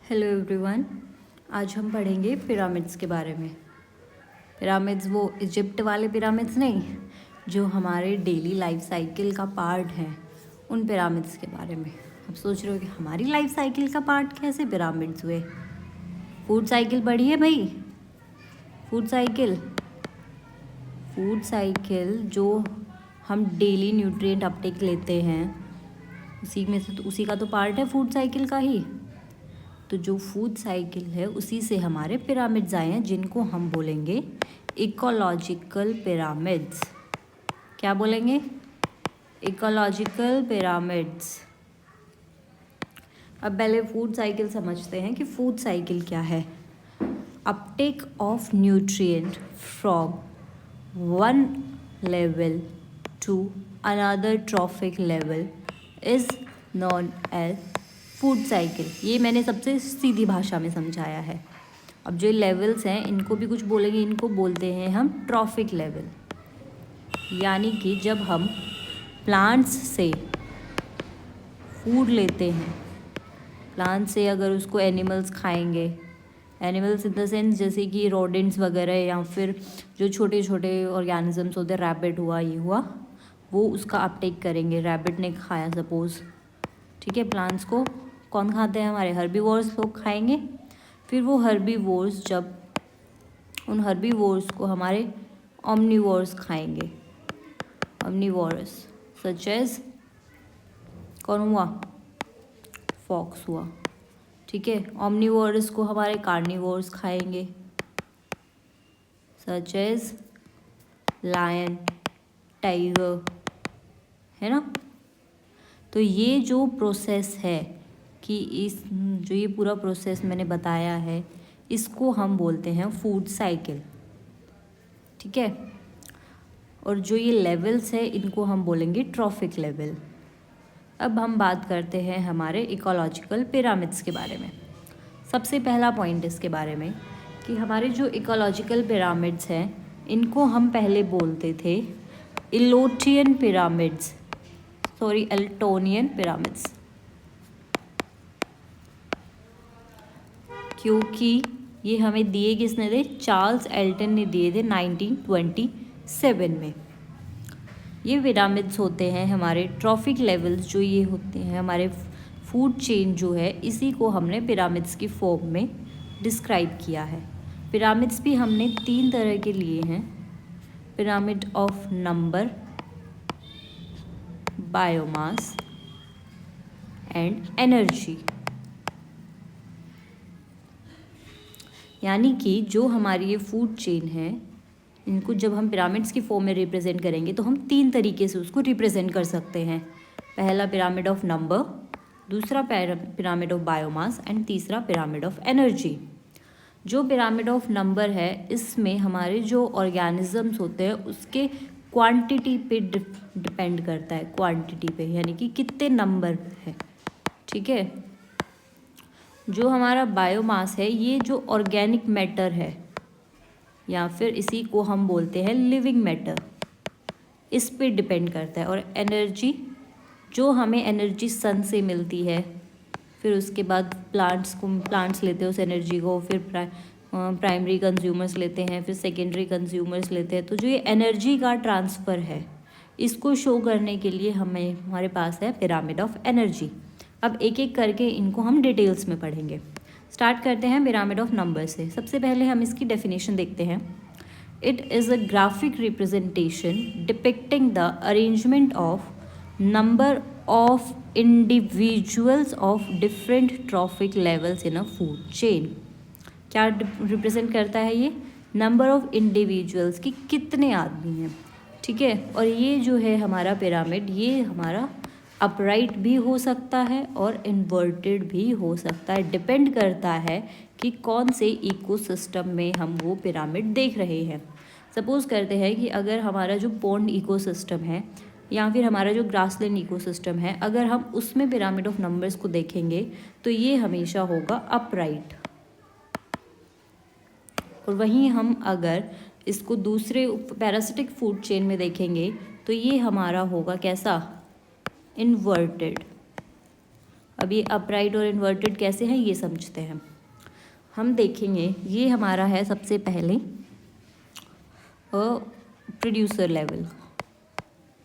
Hello everyone. आज हम पढ़ेंगे पिरामिड्स के बारे में। पिरामिड्स वो इजिप्ट वाले पिरामिड्स नहीं, जो हमारे डेली लाइफ साइकिल का पार्ट हैं, उन पिरामिड्स के बारे में। अब सोच रहे हो कि हमारी लाइफ साइकिल का पार्ट कैसे पिरामिड्स हुए? फूड साइकिल पढ़ी है भाई? फूड साइकिल जो हम डेली न्यूट्रिएंट अपटेक लेते हैं, उसी में से तो उसी का तो पार्ट है फूड साइकिल का ही। तो जो फूड साइकिल है उसी से हमारे पिरामिड्स आए हैं, जिनको हम बोलेंगे इकोलॉजिकल पिरामिड्स। क्या बोलेंगे? Ecological pyramids. अब पहले फूड साइकिल समझते हैं कि फूड साइकिल क्या है। Uptake of nutrient from one level to another trophic level is known as food cycle. ये मैंने सबसे सीधी भाषा में समझाया है। अब जो लेवल्स हैं इनको भी कुछ बोलेंगे, इनको बोलते हैं हम ट्रॉफिक लेवल। यानी कि जब हम प्लांट्स से फूड लेते हैं, प्लांट से अगर उसको एनिमल्स खाएंगे, एनिमल्स इन द सेंस जैसे कि रोडेंट्स वगैरह, या फिर जो छोटे छोटे ऑर्गेनिजम्स होते हैं, रैबिट हुआ, ये हुआ, वो उसका अपटेक करेंगे। रैबिट ने खाया सपोज, ठीक है। प्लांट्स को कौन खाते हैं? हमारे हर्बीवोर्स लोग खाएंगे। फिर वो हर्बीवोर्स, जब उन हर्बीवोर्स को हमारे ओमनीवोर्स खाएंगे। ओमनीवोरस सच एज कौन हुआ? फॉक्स हुआ, ठीक है। ओमनीवोरस को हमारे कार्निवोर्स खाएंगे, सच एज लायन, टाइगर, है ना। तो ये जो प्रोसेस है कि जो ये पूरा प्रोसेस मैंने बताया है, इसको हम बोलते हैं फूड साइकिल, ठीक है। और जो ये लेवल्स है इनको हम बोलेंगे ट्रॉफिक लेवल। अब हम बात करते हैं हमारे इकोलॉजिकल पिरामिड्स के बारे में। सबसे पहला पॉइंट इसके बारे में कि हमारे जो इकोलॉजिकल पिरामिड्स हैं, इनको हम पहले बोलते थे इलोटियन पिरामिड्स, एल्टोनियन पिरामिड्स, क्योंकि ये हमें दिए किसने थे? चार्ल्स एल्टन ने दिए थे 1927 में। ये पिरामिड्स होते हैं हमारे ट्रॉफिक लेवल्स, जो ये होते हैं हमारे फूड चेन जो है, इसी को हमने पिरामिड्स की फॉर्म में डिस्क्राइब किया है। पिरामिड्स भी हमने 3 तरह के लिए हैं: pyramid of number, biomass and energy. यानी कि जो हमारी ये फूड चेन है, इनको जब हम पिरामिड्स की फॉर्म में रिप्रेजेंट करेंगे तो हम 3 तरीके से उसको रिप्रेजेंट कर सकते हैं। पहला पिरामिड ऑफ नंबर, दूसरा पिरामिड ऑफ बायोमास एंड तीसरा पिरामिड ऑफ एनर्जी। जो पिरामिड ऑफ नंबर है, इसमें हमारे जो ऑर्गेनिजम्स होते हैं उसके क्वांटिटी पे डिपेंड करता है, क्वांटिटी पे, यानी कि कितने नंबर है, ठीक है। जो हमारा बायोमास है, ये जो ऑर्गेनिक मैटर है, या फिर इसी को हम बोलते हैं लिविंग मैटर, इस पे डिपेंड करता है। और एनर्जी, जो हमें एनर्जी सन से मिलती है, फिर उसके बाद प्लांट्स लेते हैं उस एनर्जी को, फिर प्राइमरी कंज्यूमर्स लेते हैं, फिर सेकेंडरी कंज्यूमर्स लेते हैं। तो जो ये एनर्जी का ट्रांसफ़र है, इसको शो करने के लिए हमारे पास है पिरामिड ऑफ एनर्जी। अब एक एक करके इनको हम डिटेल्स में पढ़ेंगे। स्टार्ट करते हैं पिरामिड ऑफ नंबर से। सबसे पहले हम इसकी डेफिनेशन देखते हैं। It is a graphic representation depicting the arrangement of number of individuals of different trophic levels in a food chain. क्या रिप्रेजेंट करता है ये? नंबर ऑफ इंडिविजुअल्स की कितने आदमी हैं, ठीक है। और ये जो है हमारा पिरामिड, ये हमारा अपराइट भी हो सकता है और इन्वर्टेड भी हो सकता है। डिपेंड करता है कि कौन से इकोसिस्टम में हम वो पिरामिड देख रहे हैं। सपोज़ करते हैं कि अगर हमारा जो पॉन्ड इकोसिस्टम है, या फिर हमारा जो ग्रासलैंड इकोसिस्टम है, अगर हम उसमें पिरामिड ऑफ नंबर्स को देखेंगे तो ये हमेशा होगा अपराइट। और वहीं हम अगर इसको दूसरे पैरासिटिक फूड चेन में देखेंगे तो ये हमारा होगा कैसा? इन्वर्टेड। अब ये अपराइट और इन्वर्टेड कैसे हैं ये समझते हैं। हम देखेंगे ये हमारा है सबसे पहले प्रोड्यूसर लेवल,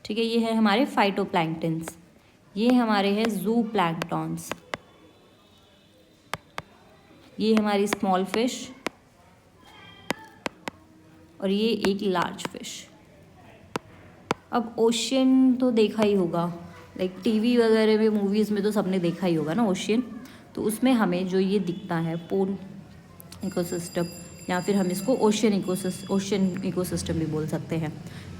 ठीक है। ये है हमारे फाइटोप्लैंक्टन्स, ये हमारे हैं जू प्लैंक्टॉन्स, ये हमारी स्मॉल फिश और ये एक लार्ज फिश। अब ओशियन तो देखा ही होगा, लाइक टीवी वगैरह में मूवीज़ में तो सबने देखा ही होगा ना ओशियन। तो उसमें हमें जो ये दिखता है पोन इकोसिस्टम, या फिर हम इसको ओशियन इकोसिस्टम भी बोल सकते हैं।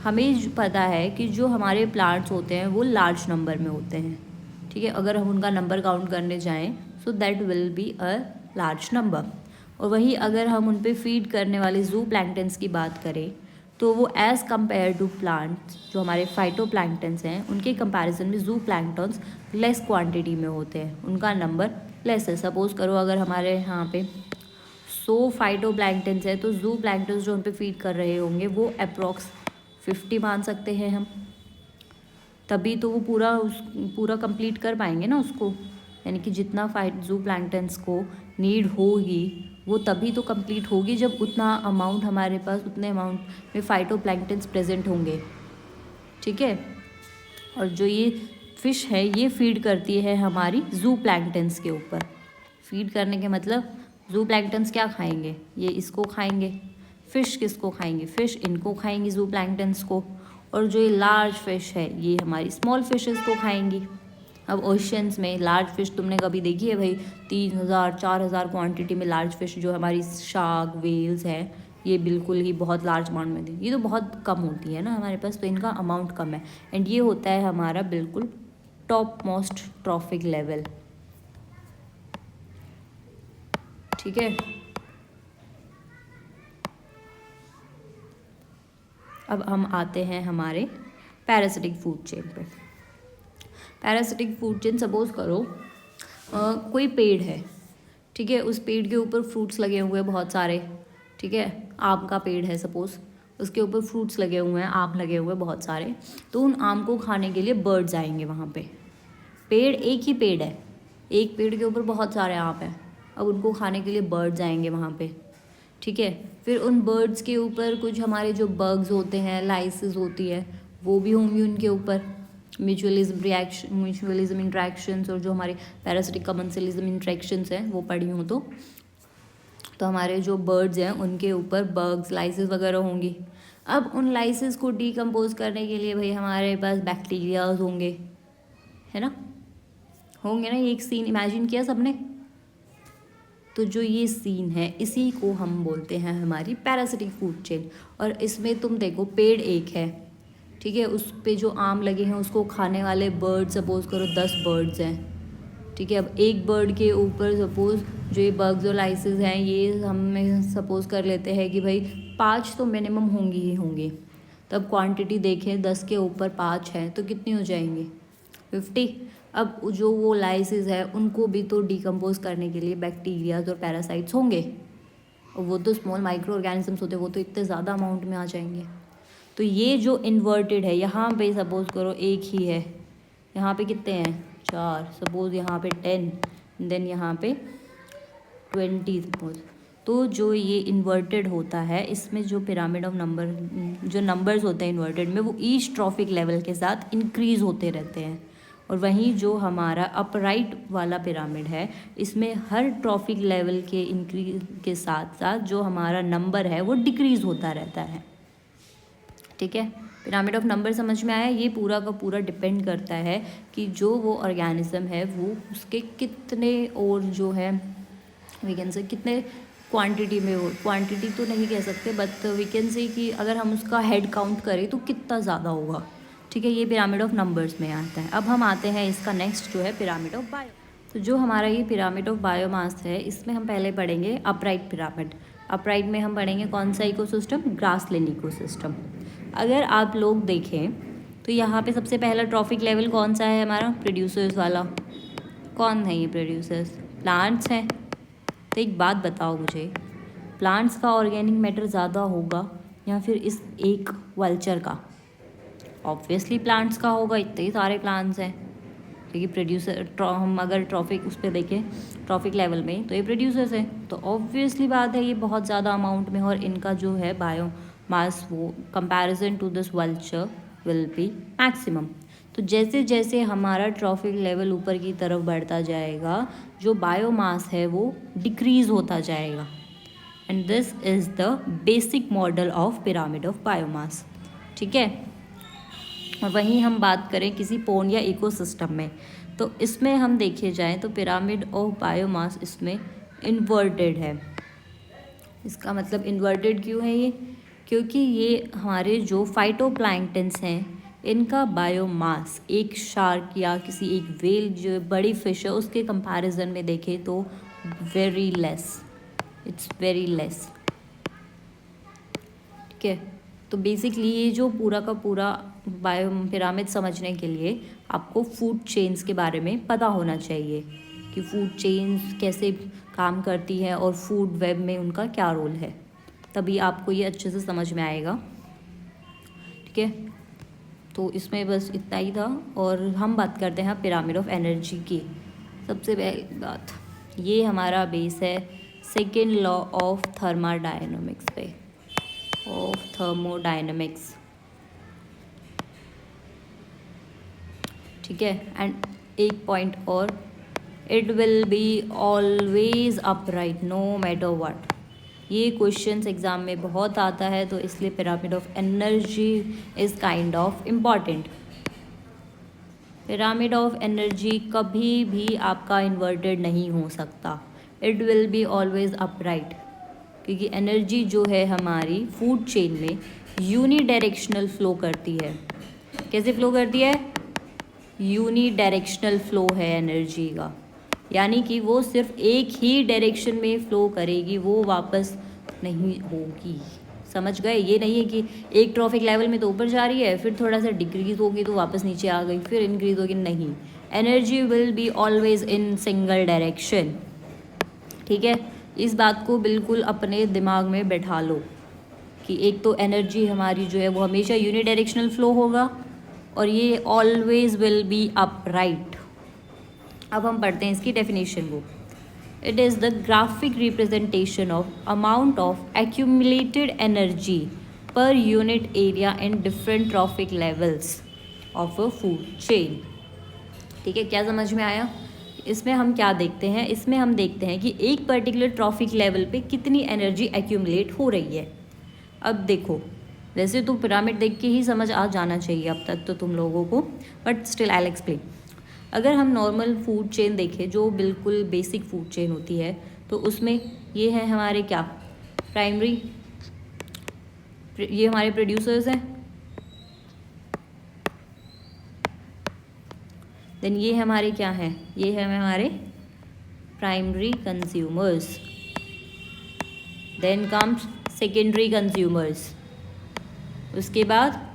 हमें पता है कि जो हमारे प्लांट्स होते हैं वो लार्ज नंबर में होते हैं, ठीक है। अगर हम उनका नंबर काउंट करने जाएं so that will be a large number. और वही अगर हम उन पे फीड करने वाले जू प्लैंक्टन्स की बात करें तो वो एज़ कम्पेयर टू प्लांट्स जो हमारे फाइटोप्लैंक्टन्स हैं उनके कंपैरिजन में जू प्लैंक्टन्स लेस क्वांटिटी में होते हैं, उनका नंबर लेस है। सपोज़ करो अगर हमारे यहाँ पे 100 फाइटोप्लैंक्टन्स है तो जू प्लैंक्टन्स जो उन पे फीड कर रहे होंगे वो अप्रॉक्स 50 मान सकते हैं हम, तभी तो वो पूरा कंप्लीट कर पाएंगे ना उसको। यानी कि जितना जू प्लैंक्टन्स को नीड होगी वो तभी तो कंप्लीट होगी जब उतना अमाउंट हमारे पास, उतने अमाउंट में फाइटोप्लैंक्टन्स प्रेजेंट होंगे, ठीक है। और जो ये फिश है ये फीड करती है हमारी जू प्लैंक्टन्स के ऊपर। फीड करने के मतलब जू प्लैंक्टन्स क्या खाएंगे, ये इसको खाएंगे। फिश किसको खाएंगे, फिश इनको खाएंगी जू प्लैंक्टन्स को। और जो ये लार्ज फिश है ये हमारी स्मॉल फिशेस को खाएंगी। अब ओशियंस में लार्ज फिश तुमने कभी देखी है भाई? 3000-4000 क्वांटिटी में लार्ज फिश जो हमारी शार्क वेल्स हैं ये बिल्कुल ही बहुत लार्ज अमाउंट में थी। ये तो बहुत कम होती है ना हमारे पास, तो इनका अमाउंट कम है। एंड ये होता है हमारा बिल्कुल टॉप मोस्ट ट्रॉफिक लेवल, ठीक है। अब हम आते हैं हमारे पैरासिटिक फूड चेन पे। पैरासिटिक फूड चेन, सपोज करो कोई पेड़ है, ठीक है। उस पेड़ के ऊपर फ्रूट्स लगे हुए हैं बहुत सारे, ठीक है। आम का पेड़ है सपोज, उसके ऊपर फ्रूट्स लगे हुए हैं, आम लगे हुए हैं बहुत सारे। तो उन आम को खाने के लिए बर्ड्स आएंगे वहाँ पे। पेड़ एक ही पेड़ है, एक पेड़ के ऊपर बहुत सारे आम हैं। अब उनको खाने के लिए बर्ड्स आएंगे वहाँ पे, ठीक है। फिर उन बर्ड्स के ऊपर कुछ हमारे जो बग्स होते हैं, लाइसेस होती है, वो भी होंगी उनके ऊपर। म्यूचुअलिज्म इंट्रैक्शंस और जो हमारे पैरासिटिक कमेंसलिज्म इंट्रैक्शंस हैं वो पढ़ी हूँ तो हमारे जो बर्ड्स हैं उनके ऊपर बग्स लाइसेस वगैरह होंगी। अब उन लाइसेस को डीकम्पोज करने के लिए भाई हमारे पास बैक्टीरियाज होंगे, है ना, होंगे ना। ये एक सीन इमेजिन किया सबने? तो जो ये सीन है इसी को हम बोलते हैं हमारी पैरासिटिक फूड चेन। और इसमें तुम देखो पेड़ एक है, ठीक है, उस पे जो आम लगे हैं उसको खाने वाले बर्ड सपोज करो 10 बर्ड्स हैं, ठीक है। अब एक बर्ड के ऊपर सपोज जो ये बग्स और लाइसेस हैं ये हम सपोज कर लेते हैं कि भाई 5 तो मिनिमम होंगी ही होंगी। तब क्वांटिटी देखें 10 के ऊपर 5 हैं तो कितनी हो जाएंगी? 50। अब जो वो लाइसेस है उनको भी तो डिकम्पोज करने के लिए बैक्टीरियाज और पैरासाइट्स होंगे, और वो तो स्मॉल माइक्रो ऑर्गेनिजम्स होते हैं, वो तो इतने ज़्यादा अमाउंट में आ जाएंगे। तो ये जो इन्वर्टेड है यहाँ पे सपोज करो एक ही है, यहाँ पे कितने हैं? 4, सपोज यहाँ पे 10, देन यहाँ पे 20 सपोज। तो जो ये इन्वर्टेड होता है इसमें जो पिरामिड ऑफ नंबर, जो नंबर्स होते हैं इन्वर्टेड में वो ईच ट्रॉफिक लेवल के साथ इंक्रीज होते रहते हैं। और वहीं जो हमारा अपराइट वाला पिरामिड है इसमें हर ट्रॉफिक लेवल के इंक्रीज के साथ साथ जो हमारा नंबर है वो डिक्रीज होता रहता है, ठीक है। पिरामिड ऑफ नंबर समझ में आया? ये पूरा का पूरा डिपेंड करता है कि जो वो ऑर्गेनिज्म है वो उसके कितने, और जो है वी कैन से कितने क्वांटिटी में हो, क्वांटिटी तो नहीं कह सकते बट वी कैन से कि अगर हम उसका हेड काउंट करें तो कितना ज़्यादा होगा, ठीक है। ये पिरामिड ऑफ नंबर्स में आता है। अब हम आते हैं इसका नेक्स्ट जो है पिरामिड ऑफ बायो। तो जो हमारा ये पिरामिड ऑफ बायोमास है इसमें हम पहले पढ़ेंगे अपराइट पिरामिड। अपराइट में हम पढ़ेंगे कौन सा इकोसिस्टम? Grassland ecosystem. अगर आप लोग देखें तो यहाँ पे सबसे पहला ट्रॉफिक लेवल कौन सा है हमारा? प्रोड्यूसर्स वाला। कौन है ये प्रोड्यूसर्स? प्लांट्स हैं। तो एक बात बताओ मुझे, प्लांट्स का ऑर्गेनिक मैटर ज़्यादा होगा या फिर इस एक वल्चर का? ऑब्वियसली प्लांट्स का होगा, इतने ही सारे प्लांट्स हैं, क्योंकि प्रोड्यूसर हम अगर ट्रॉफिक उस पर देखें ट्रॉफिक लेवल में तो ये प्रोड्यूसर्स हैं, तो ऑब्वियसली बात है ये बहुत ज़्यादा अमाउंट में, और इनका जो है बायो मास वो comparison to this vulture will be maximum. तो जैसे जैसे हमारा ट्रॉफिक लेवल ऊपर की तरफ बढ़ता जाएगा, जो बायोमास है वो डिक्रीज़ होता जाएगा। And this is the basic model of pyramid of biomass. ठीक है, और वहीं हम बात करें किसी पोन या इकोसिस्टम में, तो इसमें हम देखे जाएं तो पिरामिड ऑफ बायोमास इसमें इन्वर्टेड है। इसका मतलब इन्वर्टेड क्यों है ये? क्योंकि ये हमारे जो फाइटोप्लैंक्टन्स हैं इनका बायोमास एक शार्क या किसी एक व्हेल जो बड़ी फिश है उसके कंपैरिजन में देखें तो very less, it's very less. ठीक है, तो बेसिकली ये जो पूरा का पूरा बायो पिरामिड समझने के लिए आपको फूड चेन्स के बारे में पता होना चाहिए कि फूड चेन्स कैसे काम करती है और फूड वेब में उनका क्या रोल है, तभी आपको ये अच्छे से समझ में आएगा। ठीक है, तो इसमें बस इतना ही था। और हम बात करते हैं पिरामिड ऑफ एनर्जी की। सबसे पहली बात, ये हमारा बेस है सेकेंड लॉ ऑफ थर्मोडायनामिक्स पे, ऑफ थर्मोडायनामिक्स। ठीक है, एंड एक पॉइंट और, it will be always upright no matter what. ये क्वेश्चंस एग्ज़ाम में बहुत आता है, तो इसलिए pyramid of energy is kind of important. Pyramid of energy कभी भी आपका इन्वर्टेड नहीं हो सकता, it will be always upright, क्योंकि एनर्जी जो है हमारी फूड चेन में यूनिडायरेक्शनल फ्लो करती है। कैसे फ्लो करती है? यूनिडायरेक्शनल फ्लो है एनर्जी का, यानी कि वो सिर्फ एक ही डायरेक्शन में फ़्लो करेगी, वो वापस नहीं होगी। समझ गए? ये नहीं है कि एक ट्रॉफिक लेवल में तो ऊपर जा रही है, फिर थोड़ा सा डिक्रीज होगी तो वापस नीचे आ गई, फिर इंक्रीज होगी। नहीं, energy will be always in single direction. ठीक है, इस बात को बिल्कुल अपने दिमाग में बैठा लो कि एक तो एनर्जी हमारी जो है वो हमेशा यूनिडायरेक्शनल फ्लो होगा, और ये ऑलवेज विल बी अपराइट। अब हम पढ़ते हैं इसकी डेफिनेशन को। It is the graphic representation of amount of accumulated energy per unit area in different trophic levels of a food chain. ठीक है, क्या समझ में आया? इसमें हम क्या देखते हैं? इसमें हम देखते हैं कि एक पर्टिकुलर ट्रॉफिक लेवल पे कितनी एनर्जी एक्यूमुलेट हो रही है। अब देखो, वैसे तो पिरामिड देख के ही समझ आ जाना चाहिए अब तक तो तुम लोगों को, but still I will explain. अगर हम नॉर्मल फूड चेन देखें जो बिल्कुल बेसिक फूड चेन होती है, तो उसमें ये है हमारे क्या, प्राइमरी, ये हमारे प्रोड्यूसर्स हैं, देन ये हमारे क्या हैं, ये है हमारे primary consumers, then comes secondary consumers, उसके बाद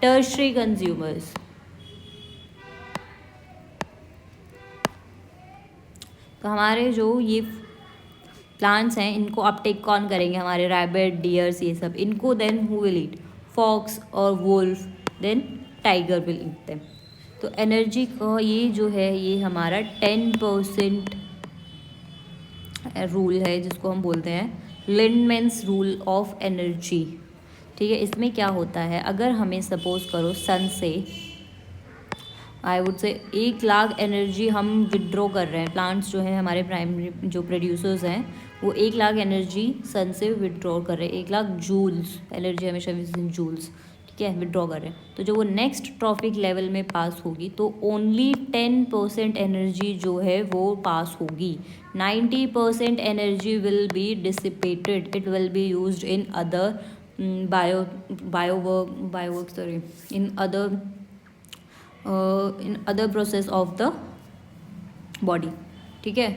टर्शरी कंज्यूमर्स। तो हमारे जो ये प्लांट्स हैं इनको अपटेक कौन करेंगे? हमारे रैबिट, डियर्स, ये सब, इनको then who will eat? Fox और wolf, then tiger will eat them. तो एनर्जी का ये जो है ये हमारा 10% रूल है, जिसको हम बोलते हैं लिंडमैन्स रूल ऑफ एनर्जी। ठीक है, इसमें क्या होता है, अगर हमें सपोज करो सन से आई वुड से 1,00,000 एनर्जी हम विड्रॉ कर रहे हैं, प्लांट्स जो हैं हमारे प्राइमरी जो प्रोड्यूसर्स हैं वो 1,00,000 एनर्जी सन से विड्रॉ कर रहे हैं, 1,00,000 जूल्स एनर्जी, हमेशा जूल्स, ठीक है, विड्रॉ कर रहे हैं। तो जो वो नेक्स्ट ट्रॉफिक लेवल में पास होगी तो ओनली 10% एनर्जी जो है वो पास होगी, 90% energy will be dissipated, it will be used in other bioworks sorry in other process of the body। ठीक है,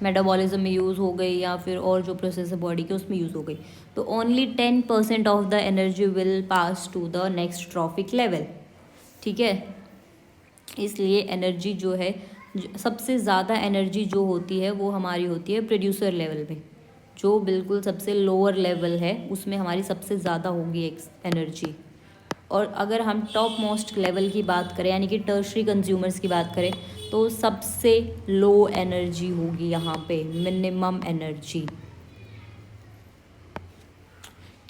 मेटाबॉलिज्म में यूज़ हो गई या फिर और जो प्रोसेस है बॉडी के उसमें यूज़ हो गई, तो only 10% of the energy will pass to the next trophic level. ठीक है, इसलिए एनर्जी जो है सबसे ज़्यादा एनर्जी जो होती है वो हमारी होती है प्रोड्यूसर लेवल में, जो बिल्कुल सबसे लोअर लेवल है उसमें हमारी सबसे ज़्यादा होगी एनर्जी। और अगर हम टॉप मोस्ट लेवल की बात करें यानी कि टर्शरी कंज्यूमर्स की बात करें तो सबसे लो एनर्जी होगी यहाँ पे, मिनिमम एनर्जी।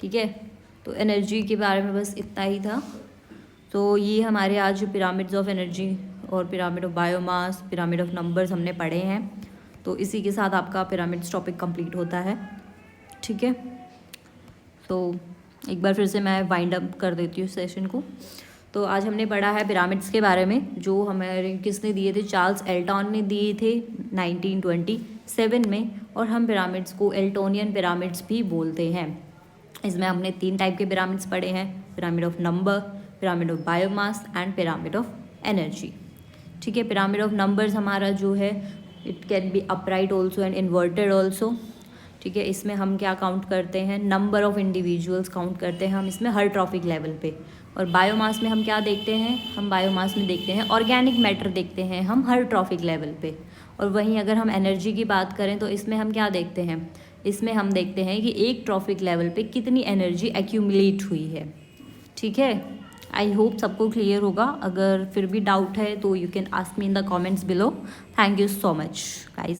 ठीक है, तो एनर्जी के बारे में बस इतना ही था। तो ये हमारे आज पिरामिड्स ऑफ एनर्जी और pyramid of biomass, pyramid of numbers हमने पढ़े हैं। तो इसी के साथ आपका पिरामिड्स टॉपिक कंप्लीट होता है। ठीक है, तो एक बार फिर से मैं वाइंड अप कर देती हूँ सेशन को। तो आज हमने पढ़ा है पिरामिड्स के बारे में, जो हमारे किसने दिए थे, चार्ल्स एल्टन ने दिए थे 1927 में। और हम पिरामिड्स को एल्टोनियन पिरामिड्स भी बोलते हैं। इसमें हमने 3 टाइप के पिरामिड्स पढ़े हैं, pyramid of number, pyramid of biomass and pyramid of energy. ठीक है, पिरामिड ऑफ नंबर्स हमारा जो है it can be upright also and inverted also. ठीक है, इसमें हम क्या काउंट करते हैं, नंबर ऑफ इंडिविजुअल्स काउंट करते हैं हम इसमें हर ट्रॉफिक लेवल पे। और बायोमास में हम क्या देखते हैं, हम बायोमास में देखते हैं ऑर्गेनिक मैटर देखते हैं हम हर ट्रॉफिक लेवल पे। और वहीं अगर हम एनर्जी की बात करें तो इसमें हम क्या देखते हैं, इसमें हम देखते हैं कि एक ट्रॉफिक लेवल पे कितनी एनर्जी एक्यूमुलेट हुई है। ठीक है, आई होप सबको क्लियर होगा। अगर फिर भी डाउट है तो you can ask me in the comments below. Thank you so much guys.